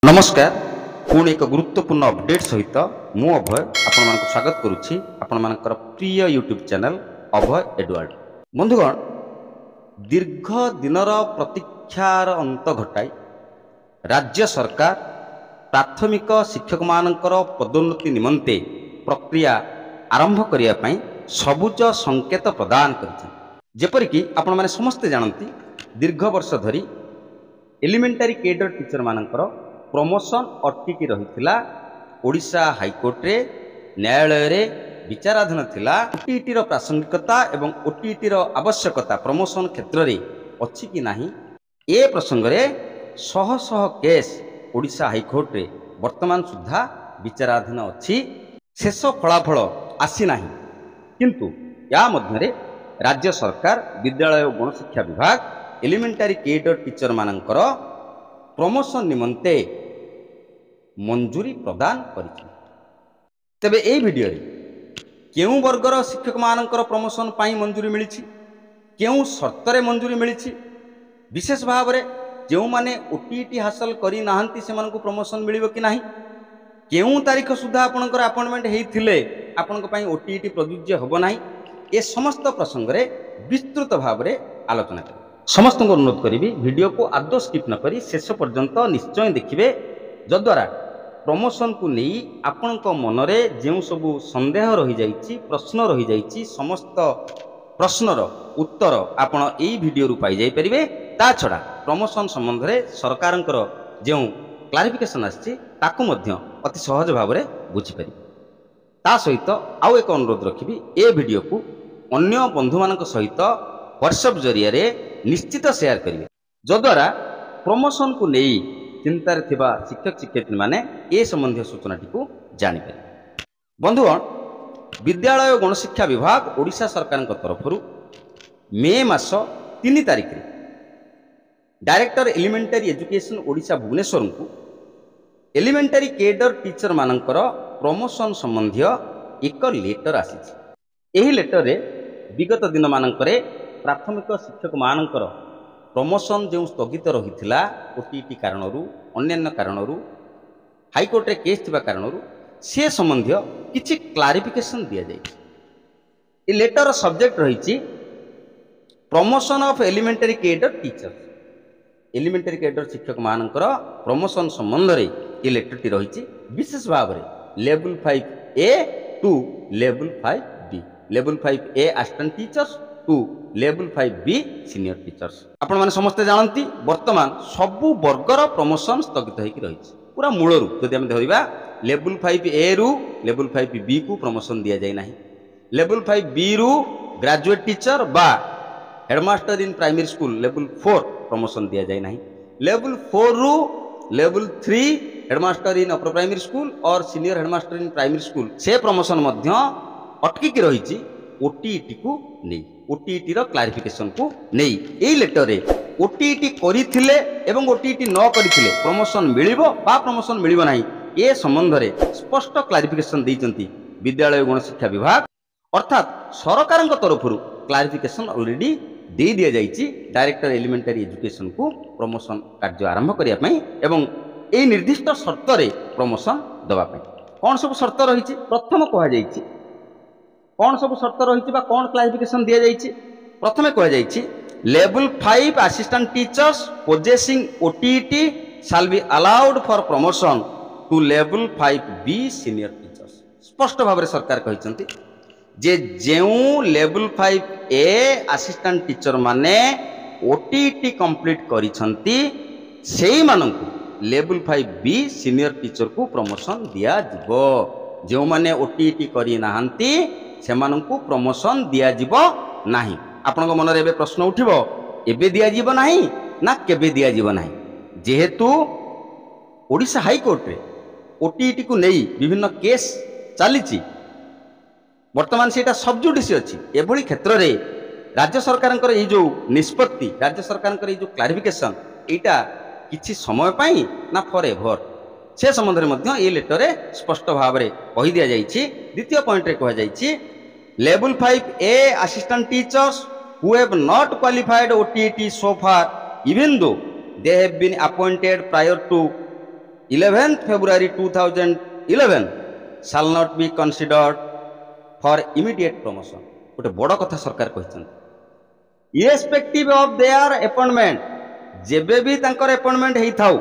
नमस्कार पुणी एक गुरुत्वपूर्ण अपडेट सहित मु अभय आपण स्वागत करुच्ची आपण प्रिय यूट्यूब चैनल अभय एडवर्ड। बंधुगण, दीर्घ दिनर प्रतीक्षार अंत घटाई राज्य सरकार प्राथमिक शिक्षक मानकर पदोन्नति निमंते प्रक्रिया आरंभ करिया पई सबुज संकेत प्रदान करछि। जेपरिक आपण माने समस्ते जानती दीर्घ वर्ष धरी एलिमेंटारी केडर टीचर मानकर प्रमोशन अटकी रही ओडिशा हाईकोर्ट रे न्यायालय रे विचाराधीन थिला। ओटीईटी प्रासंगिकता एवं ओटीईटी आवश्यकता प्रमोशन क्षेत्र रे अछि कि नाही ए प्रसंग रे शह शह केस ओडिशा हाईकोर्ट रे वर्तमान सुधा विचाराधीन अछि। शेष फलाफल आसी नाही, किंतु या मध्य रे राज्य सरकार विद्यालय और गणशिक्षा विभाग एलिमेंटारी केडर टीचर मानकर प्रमोशन निमंते मंजूरी प्रदान करिछि। तेबे एई वीडियो रे केउ वर्गर शिक्षक मानकर प्रमोशन पाई मंजूरी मिलिछि, केउ शर्त रे मंजूरी मिलिछि, विशेष भाव रे जेउ माने ओटीईटी हासिल करि नाहंती सेमानकु प्रमोशन मिलिबो कि नाही, केउ तारीख सुधा आपनकर अपॉइंटमेंट हेइथिले आपनक पाई ओटीईटी प्रযোज्य होबो नाही, ए समस्त प्रसंग रे विस्तृत भाव रे आलोचना करी। समस्त को अनुरोध करी वीडियो को आदौ स्किप न करी शेष पर्यंत निश्चय देखिए, जद्वारा प्रमोशन को नहीं आपण मनरे जो सबू संदेह रही जाइए, प्रश्न रही जाइए, समस्त प्रश्नर उत्तर आपण यही वीडियो पाई जाई परिबे। ता छड़ा प्रमोशन संबंध में सरकार जो क्लारिफिकेशन आछि ताकू मध्य अति सहज भाव में बुझीपर। ता सहित आउ एक अनुरोध रखी ए वीडियो को अन्य बंधु मान सहित व्हाट्सएप जरिया रे निश्चित शेयर करेंगे, जद्वारा प्रमोशन को नहीं चिंतार थिबा शिक्षक शिक्षयित्री माने ए संबंधी सूचनाटी को जानिपर। बंधुगण, विद्यालय और गणशिक्षा विभाग ओडिशा सरकार तरफ मे मास 3 तारिख रे डायरेक्टर एलिमेंटारी एजुकेशन ओडिशा भुवनेश्वर को एलिमेंटारी केडर टीचर मानकर प्रमोशन संबंधी एक लेटर आसी। एही लेटर रे विगत दिन मानकरे प्राथमिक शिक्षक मानकर प्रमोशन जो स्थगित रही ओटीईटी कारणरू अन्य कारणरू हाईकोर्ट रे केस थिबा कारणरू से संबंधी किछि क्लारिफिकेशन दिया जाय। ए लेटर सब्जेक्ट रही promotion of elementary cadre teacher. Elementary cadre शिक्षक मानकर प्रमोशन संबंध रे ए लेटर टी रही विशेष भाव में level 5A to level 5B, level 5A assistant teachers to level 5B senior teachers. आपण माने समस्ते जानती वर्तमान सबु वर्गर प्रमोशन स्थगित होइकी रही पूरा मूलरू। जदि आम धरिबा लेवल 5A रु लेवल 5B को प्रमोशन दिया जाय नाही, लेवल 5B रु ग्रेजुएट टीचर बा headmaster in primary school level 4 promotion दिया जाय नाही, लेवल 4 रु लेवल 3 हेडमास्टर इन अपर प्राइमरी स्कूल और senior headmaster in primary school से प्रमोशन मध्य अटकी रही ओटीईटी को नहीं, ओटीईटी रो क्लारिफिकेशन को नहीं। एई लेटर रे ओटीईटी करिथिले एवं ओटीईटी न करिथिले प्रमोशन मिलिबो बा प्रमोशन मिलिबो नाही ए संबंध रे स्पष्ट क्लारिफिकेशन दैचंती विद्यालय गणशिक्षा विभाग, अर्थात सरकार तरफरु क्लारिफिकेशन ऑलरेडी दे दिया जाइछि डायरेक्टर एलिमेंटारी एजुकेशन को प्रमोशन कार्य आरंभ करिया पई एवं ए निर्दिष्ट शर्त रे प्रमोशन दबा पई। कोन सब शर्त रहिछि प्रथम कहा जाइछि, कौन सब शर्त रही कौन क्लारिफिकेशन दि जाइए। प्रथमे कह जाइए level 5 assistant teachers possessing OTET shall be allowed for promotion to level 5B senior teachers. स्पष्ट भाव में सरकार कहते जे जेउ लेवल 5A असिस्टेंट टीचर माने ओटीईटी कंप्लीट करिसंती सेही मानंकु लेवल 5B सीनियर टीचर को प्रमोशन दिया जिवो। जो माने ओटीईटी करि नाहंती सेमानंकु प्रमोशन दिया जिवो नाही। आपनक मन रे प्रश्न उठिबो एबे दिया जिवो नाही ना केबे दिया जिवो नाही। जेहेतु ओडिशा हाईकोर्ट रे ओटीईटी को नहीं विभिन्न केस चलीची, वर्तमान सेटा सब जुडिस अछि। एभली क्षेत्र रे राज्य सरकार ये जो निष्पत्ति, राज्य सरकार ये जो क्लारिफिकेशन एटा किछि समय पाई ना फॉर एवर से संबंध में ये लेटर रे स्पष्ट भाव में कही दि जाइए। द्वितीय पॉइंट रे कह जाइए level 5A assistant teachers who have not qualified OTET so far even though they have been appointed prior to 11th February 2011 shall not be considered for immediate promotion। गोटे बड़ कथा सरकार कहते irrespective of their appointment, जेबे भी तांकर appointment हेई थाउ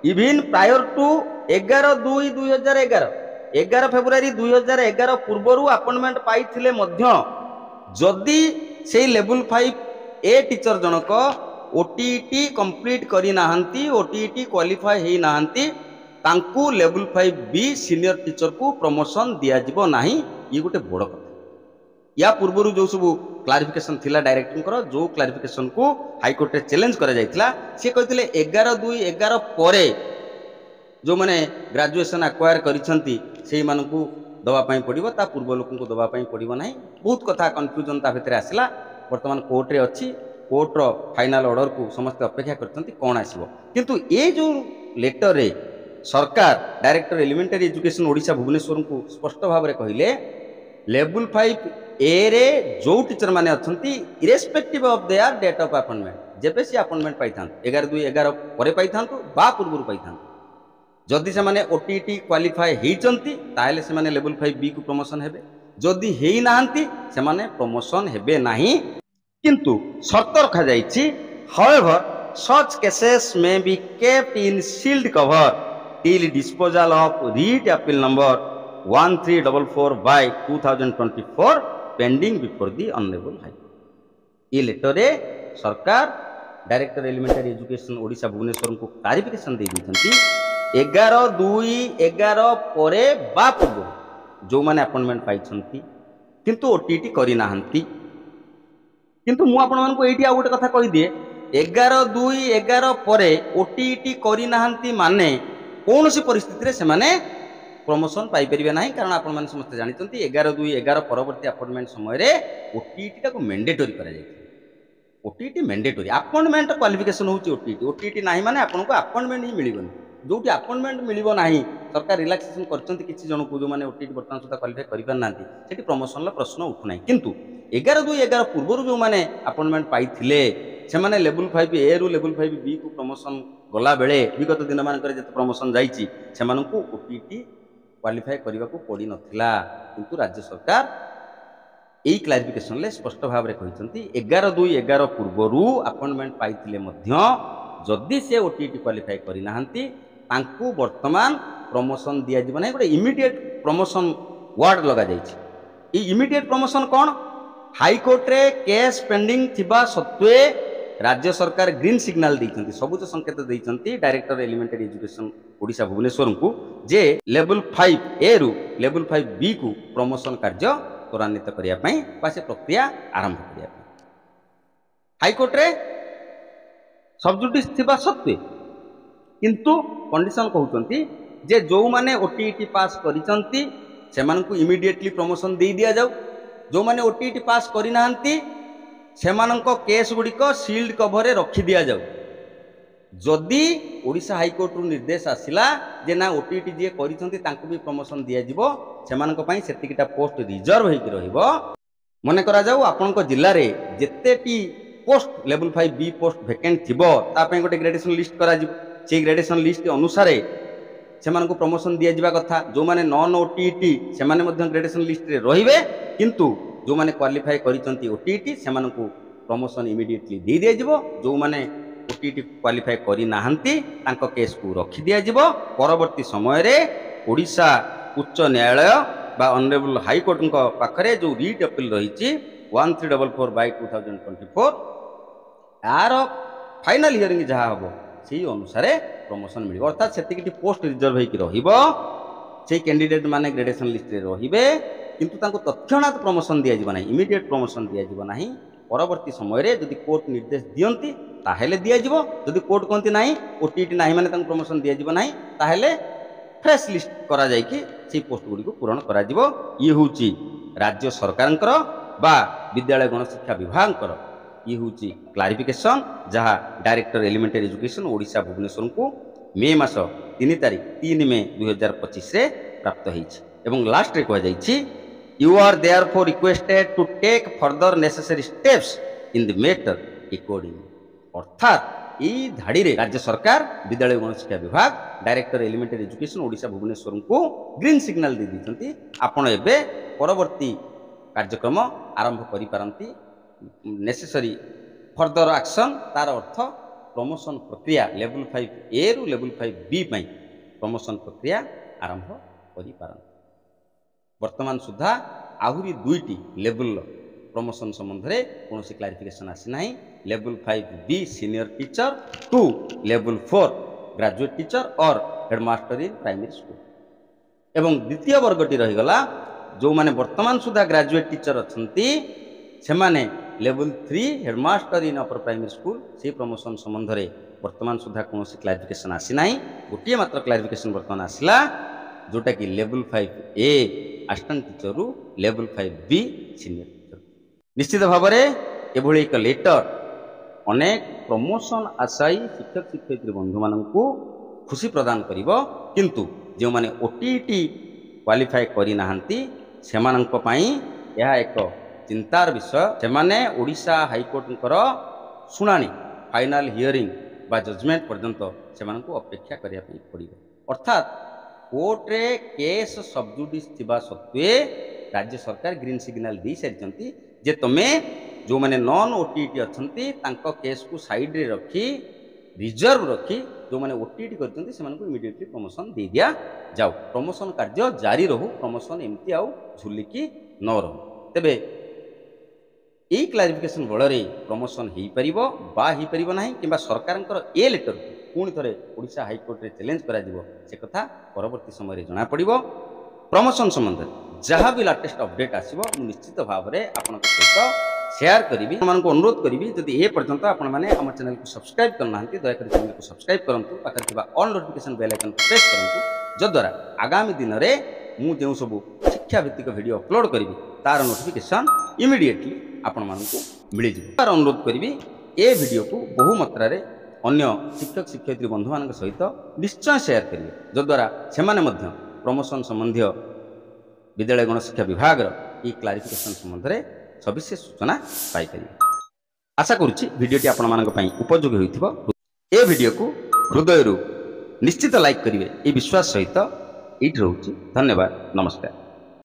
इवन प्रायर टू 11/2/2011 11 फेब्रुआरी 2011 पूर्वरु अपॉइंटमेंट पाइथिले मध्य जदि से लेवल 5 ए टीचर जनक ओटीईटी कंप्लीट करी नाहंती ओटीईटी क्वालिफाई हेई नाहंती तांकू लेवल 5 बी सीनियर टीचर को प्रमोशन दिया जिवो नाही। ये गोटे बड़ कथा। या पूर्व जो सब क्लारिफिकेशन थिला डायरेक्टर जो क्लारिफिकेशन को हाईकोर्ट रे चैलेंज करा जायतिला से कहतिले 11/2/11 परे जो माने ग्रेजुएशन एक्वायर करिसंती सेही मानकू दवा पाई पड़िबो ता पूर्व लोकन को दवा पाई पड़िबो नाही। बहुत कथा कन्फ्यूजन ता भितरे आसिला। वर्तमान कोर्ट रे अछि कोर्ट रो फाइनल ऑर्डर को समस्त अपेक्षा करछंती कोन आसीबो। किंतु ए जो लेटर रे सरकार director elementary education Odisha Bhubaneswar को स्पष्ट भाव रे कहिले लेवल 5 ए रे जो टीचर माने अछंती irrespective of their date of appointment जेबे से अपॉइंटमेंट पाइथान 11/2/11 परे पाइथान बा पूर्व पाइथान जदि से माने ओटीटी क्वालिफाई हेइचंती ताहेले से माने लेवल 5 बी को प्रमोशन हेबे जदि हेइ नाहंती से माने प्रमोशन हेबे नाही। किंतु शर्त रखा जाइछि however such cases may be kept in sealed cover till disposal of writ appeal number 1344/2024 pending before the honorable high court। ये लेटर रे सरकार director elementary education Odisha Bhubaneswar को क्लारिफिकेशन दे दैछंती 11/2/11 परे बा पूर्व जो माने अपॉइंटमेंट पाइछंती किंतु ओटीटी करी नाहंती। किंतु मु आपण मानको एठी आ गोटे कथा कहि दिए 11/2/11 परे ओटीटी करी नाहंती माने कोनोसी परिस्थिति रे से माने प्रमोशन पाई परिबे नाही। कारण आपण माने समस्त जानितंती 11/2/11 परवर्ती अपॉइंटमेंट समय रे ओटीटी टा को मैंडेटरी करा जाय। ओटीटी मैंडेटरी अपॉइंटमेंट क्वालिफिकेशन होची ओटीटी ओटीटी नाही माने आपन को अपॉइंटमेंट ही मिलिबोनी। जोटी अपॉइंटमेंट मिलिबो नाही सरकार रिलैक्सेशन करचंती किछि जन को जो माने ओटीटी वर्तमान सुधा क्वालिफाई करि पार नांती सेठी प्रमोशन ला प्रश्न उठु नाही। किंतु 11/2/11 पूर्वरु जो माने अपॉइंटमेंट पाइथिले से माने लेवल 5 ए रु लेवल 5 बी को प्रमोशन गला बेले विगत दिन मानकर जते प्रमोशन जाईची से मानकू ओटीटी क्वालिफाई करने को पड़ी नथिला। किंतु राज्य सरकार यही क्लारिफिकेशन ले स्पष्ट भाव में कहते 11/2/11 पूर्वरु अपॉइंटमेंट पाइथिले मध्य जदि से ओटीटी क्वालिफाई करि नाहंती तांकू वर्तमान प्रमोशन दिया जिवो नै। गोटे इमीडिएट प्रमोशन वर्ड लगा जाइछि। ई इमीडिएट प्रमोशन कोन हाईकोर्ट रे केस पेंडिंग थिबा सत्वे राज्य सरकार ग्रीन सिग्नल देइछंती सबुज संकेत देइछंती director elementary education Odisha Bhubaneswar को जे लेवल 5 ए रु लेवल 5 बी को प्रमोशन कार्य त्वरान्वित करिया पई बा से प्रक्रिया आरंभ करिया पई हाईकोर्ट रे सबजुडिस थिबा सत्वे किंतु कंडीशन कहउचंती जे जो माने ओटीटी पास करिसंती से मान को इमीडिएटली प्रमोशन दे दिया जाऊ। जो माने ओटीटी पास करि नाहंती सेमानंको केस गुड़िक सील्ड कभर रखी दिया जाऊ। जदि ओडिशा हाईकोर्ट रु निर्देश आसिला जे ना ओटीटी जे करिसंती तांको भी प्रमोशन दिया जिवो सेमानंको पई सेतिकिटा पोस्ट रिजर्व हेकि रहिबो। मने करा जाऊ आपनको जिल्ला रे जेतेटी post level 5 B post vacant थिबो ता पई गोटे ग्रेडेशन लिस्ट करा जिवो। से ग्रेडेशन लिस्ट अनुसार सेमानंको प्रमोशन दिया जिबा कथा। जो माने नॉन ओटीटी सेमाने मध्य ग्रेडेशन लिस्ट रे रहिबे किंतु जो माने क्वालिफाई करिसंती ओटीटी सेमानंको प्रमोशन इमीडिएटली दे दिया जिवो। जो माने ओटीटी क्वालिफाई करि नाहंती तांको केस को रखी दिया जिवो। परवर्ती समय रे ओडिशा उच्च न्यायालय बा ऑनरेबल हाई कोर्ट को पाखरे जो रीट अपील रहिछि 1344/2024 यार फाइनल हियरिंग जहा हबो सेही अनुसार प्रमोशन मिलिबो। अर्थात सेतिकिटी पोस्ट रिजर्व हेकि रहिबो। सेही कैंडिडेट माने ग्रेडेशन लिस्ट रे रहिबे किंतु तांको तत्क्षणात प्रमोशन दिया जिवो नाही इमीडिएट प्रमोशन दिया जिवो नाही। परवर्ती समय रे जदि कोर्ट निर्देश दियंती ताहेले दिया जिवो। जदि कोर्ट कहंती नाही ओटीटी नाही माने तांको प्रमोशन दिया जिवो नाही ताहेले फ्रेश लिस्ट करा जाय कि सेही पोस्ट गुडी को पूरण करा जिवो। ये होची राज्य सरकारंकर बा विद्यालय गणशिक्षा विभागंकर ये होची क्लारिफिकेशन जहा director elementary education Odisha Bhubaneswar को मे मास 3 तारिख 3 मे 2025 रे प्राप्त होईछि। एवं लास्ट रे कह जाइछि You are therefore requested to take further necessary steps in the matter accordingly। अर्थात यही धाड़ी रे राज्य सरकार विद्यालय गणशिक्षा विभाग director elementary education Odisha Bhubaneswar को ग्रीन सिग्नल दे दी आपण एबे परवर्ती कार्यक्रम आरंभ करि पारंती नेसेसरी फर्दर एक्शन तार अर्थ प्रमोशन प्रक्रिया लेवल 5A रु लेवल 5B पई प्रमोशन प्रक्रिया आरंभ करि पारंती वर्तमान सुधा आहुरी दुईटी लेवल प्रमोशन संबंध में कौन क्लारिफिकेशन आसी ना level 5B senior teacher to level 4 graduate teacher और हेडमास्टर इन प्राइमरी स्कूल एवं द्वितीय वर्गटी रहीगला जो माने वर्तमान सुधा ग्रेजुएट टीचर अच्छी से माने लेवल 3 हेडमास्टर इन अपर प्राइमरी स्कूल से प्रमोशन संबंध में वर्तमान सुधा कौन क्लारिफिकेशन आसी ना गोटे मात्र क्लारिफिकेशन वर्तमान आसला जोटा कि लेवल 5A असिस्टेंट टीचर रु लेवल 5B सीनियर टीचर निश्चित भाव में एभली एक लेटर अनेक प्रमोशन आशायी शिक्षक शिक्षयित्री बंधु मानू खुशी प्रदान करिवो किंतु जो माने ओटीटी क्वालिफाई करि नाहंती सेमानंक पई यह एक चिंतार विषय से माने ओडिशा हाईकोर्ट शुणाणी फाइनल हियरिंग बा जजमेंट पर्यंत से अपेक्षा करिया पड़िबो अर्थात कोर्ट रे केस सबजुडिस थिबा सत्वे राज्य सरकार ग्रीन सिग्नल दी सारी जे तुमे जो माने नॉन ओटीटी अच्छंती तांको केस को साइड रे रखी रिजर्व रखी जो माने ओटीटी करछंती से मानको इमीडिएटली प्रमोशन दे दिया जाऊ प्रमोशन कार्य जारी रहू प्रमोशन एमती आउ झुलिकी न रहू तेबे यही क्लारिफिकेशन बल प्रमोशन हो पारिबो बा हो पारिबो नाही किंबा सरकारंकर ए लेटर पुणी थे ओडिशा हाईकोर्ट रे चैलेंज करा जिवो से कथा परवर्ती समय जना पड़िबो प्रमोशन संबंध जहाँ भी लेटेस्ट अपडेट आसीबो मु निश्चित भाव में आपनक सहित शेयर करी आपको अनुरोध करी जदि ए पर्यंत आपण मैंने आम चैनल को सब्सक्राइब करना दयाकोरी चैनल को सब्सक्राइब करूँ पाखे थिबा all notification bell icon press करूँ जद्वारा आगामी दिन में मु जो सब शिक्षा भित्तिक वीडियो अपलोड करी तार नोटिफिकेशन इमीडिएटली आपण मानकु मिल जिवो तार अनुरोध करी ए वीडियो को बहु मात्रा रे अन्य शिक्षक शिक्षयित्री बंधु मान सहित निश्चय शेयर करेंगे जद्वारा से प्रमोशन संबंधी विद्यालय गणशिक्षा विभाग ये क्लारिफिकेशन संबंध में सविशेष सूचना पाइपर आशा करुच्ची भिडटी आपण उपयोगी होइथिबो ए वीडियो को हृदय निश्चित लाइक करेंगे ये विश्वास सहित ये रोचे धन्यवाद नमस्कार।